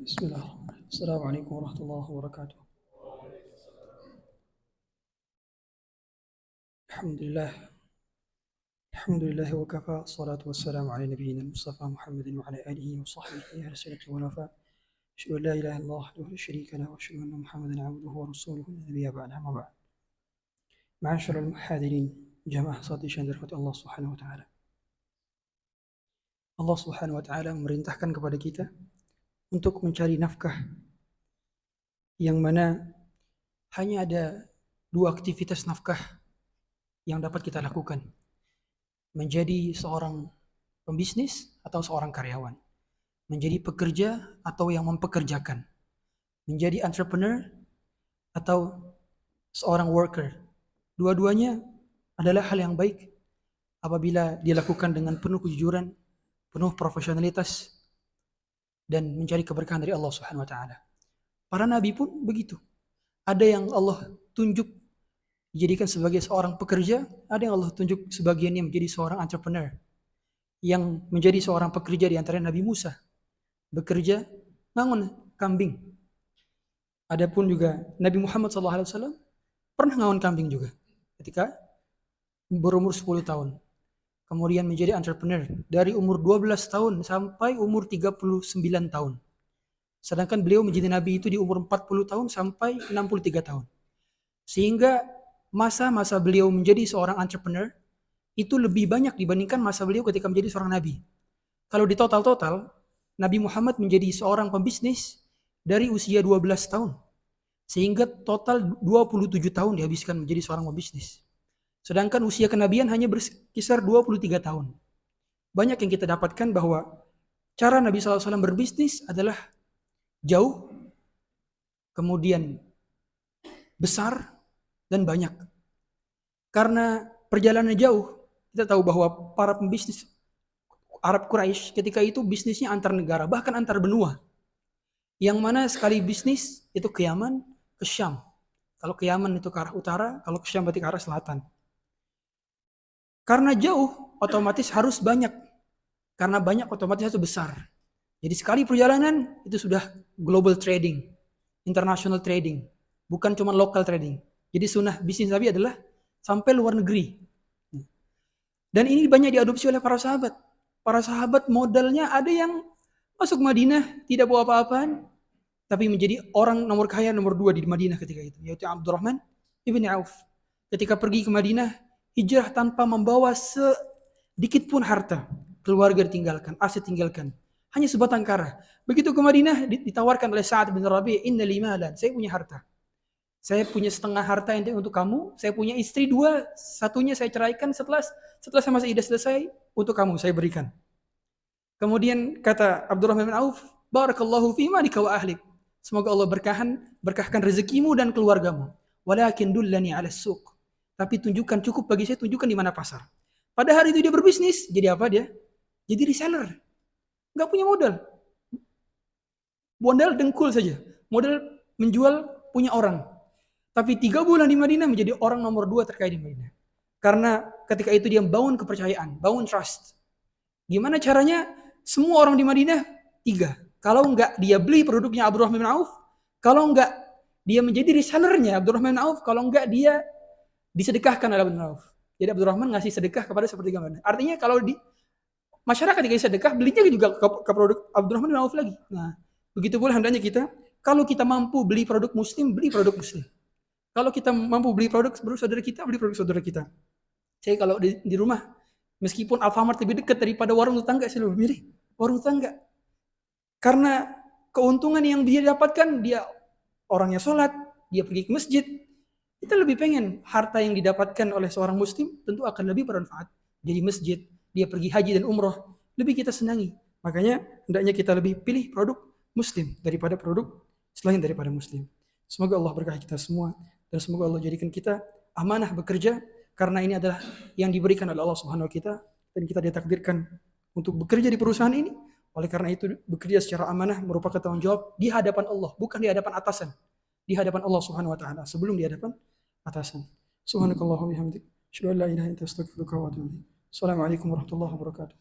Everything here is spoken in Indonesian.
Bismillah. Assalamualaikum warahmatullahi wabarakatuh. Alhamdulillah. Alhamdulillah wa kafa. Salatu wassalamu ala nabiyyina Mustafa Muhammadin wa ala alihi wa sahbihi ahli sunnati wal wafa. Asyhadu an la ilaha illallah wahdahu la syarika lahu wa asyhadu anna Muhammadan abduhu wa rasuluhu la nabiyya ba'dahu amma ba'd. Ma'asyiral muhadirin, jamaah salat yang dirahmati Allah Subhanahu wa taala. Allah Subhanahu wa taala memerintahkan kepada kita untuk mencari nafkah yang mana hanya ada dua aktivitas nafkah yang dapat kita lakukan. Menjadi seorang pembisnis atau seorang karyawan. Menjadi pekerja atau yang mempekerjakan. Menjadi entrepreneur atau seorang worker. Dua-duanya adalah hal yang baik apabila dilakukan dengan penuh kejujuran, penuh profesionalitas, dan mencari keberkahan dari Allah Subhanahu wa taala. Para nabi pun begitu. Ada yang Allah tunjuk dijadikan sebagai seorang pekerja, ada yang Allah tunjuk sebagiannya menjadi seorang entrepreneur. Yang menjadi seorang pekerja di antara Nabi Musa, bekerja ngangon kambing. Adapun juga Nabi Muhammad SAW pernah ngangon kambing juga ketika berumur 10 tahun. Kemudian menjadi entrepreneur dari umur 12 tahun sampai umur 39 tahun. Sedangkan beliau menjadi Nabi itu di umur 40 tahun sampai 63 tahun. Sehingga masa-masa beliau menjadi seorang entrepreneur itu lebih banyak dibandingkan masa beliau ketika menjadi seorang nabi. Kalau di total-total, Nabi Muhammad menjadi seorang pembisnis dari usia 12 tahun. Sehingga total 27 tahun dihabiskan menjadi seorang pembisnis. Sedangkan usia kenabian hanya berkisar 23 tahun. Banyak yang kita dapatkan bahwa cara Nabi SAW berbisnis adalah jauh, kemudian besar, dan banyak. Karena perjalanan jauh, kita tahu bahwa para pembisnis Arab Quraisy ketika itu bisnisnya antar negara, bahkan antar benua. Yang mana sekali bisnis itu ke Yaman, ke Syam. Kalau ke Yaman itu ke arah utara, kalau ke Syam berarti ke arah selatan. Karena jauh, otomatis harus banyak. Karena banyak, otomatis harus besar. Jadi sekali perjalanan, itu sudah global trading, international trading. Bukan cuma local trading. Jadi sunnah bisnis Nabi adalah sampai luar negeri. Dan ini banyak diadopsi oleh para sahabat. Para sahabat modalnya ada yang masuk Madinah, tidak bawa apa-apaan, tapi menjadi orang nomor kaya nomor 2 di Madinah ketika itu, yaitu Abdurrahman ibn Auf. Ketika pergi ke Madinah, hijrah tanpa membawa sedikit pun harta. Keluarga ditinggalkan, aset tinggalkan. Hanya sebatang kara. Begitu ke Madinah, ditawarkan oleh Sa'ad bin Rabi', inna limalan, saya punya harta. Saya punya setengah harta yang untuk kamu, saya punya istri 2, satunya saya ceraikan setelah saya masa iddah selesai, untuk kamu saya berikan. Kemudian kata Abdurrahman bin Auf, barakallahu fi malika wa ahlik. Semoga Allah berkahkan rezekimu dan keluargamu. Walakin dullani 'ala suq. Tapi tunjukkan, cukup bagi saya tunjukkan di mana pasar. Pada hari itu dia berbisnis, jadi apa dia? Jadi reseller. Enggak punya modal. Modal dengkul saja. Modal menjual punya orang. Tapi 3 bulan di Madinah menjadi orang nomor 2 terkaya di Madinah. Karena ketika itu dia bangun kepercayaan, bangun trust. Gimana caranya? Semua orang di Madinah 3. Kalau enggak dia beli produknya Abdurrahman bin Auf, kalau enggak dia menjadi resellernya Abdurrahman bin Auf, kalau enggak dia disedekahkan oleh Abdurrahman bin Auf. Jadi Abdurrahman ngasih sedekah kepada sepertiga Madinah. Artinya kalau di masyarakat dikasih sedekah, belinya juga ke produk Abdurrahman bin Auf lagi. Nah, begitu pula hendaknya kita, kalau kita mampu beli produk muslim, beli produk muslim. Kalau kita mampu beli produk saudara kita, beli produk saudara kita. Saya kalau di rumah, meskipun Alfamart lebih dekat daripada warung tetangga, saya lebih milih warung tetangga. Karena keuntungan yang dia dapatkan, dia orangnya sholat, dia pergi ke masjid. Kita lebih pengen harta yang didapatkan oleh seorang muslim tentu akan lebih bermanfaat. Jadi masjid, dia pergi haji dan umroh, lebih kita senangi. Makanya hendaknya kita lebih pilih produk muslim daripada produk selain daripada muslim. Semoga Allah berkahi kita semua. Dan semoga Allah jadikan kita amanah bekerja, karena ini adalah yang diberikan oleh Allah Subhanahu wa kita, dan kita ditakdirkan untuk bekerja di perusahaan ini. Oleh karena itu bekerja secara amanah merupakan tanggung jawab di hadapan Allah, bukan di hadapan atasan. Di hadapan Allah Subhanahu wa taala, sebelum di hadapan atasan. Subhanakallahumma wa bihamdik, asyhadu an la ilaha illa anta astaghfiruka wa atubu ilaik. Assalamualaikum warahmatullahi wabarakatuh.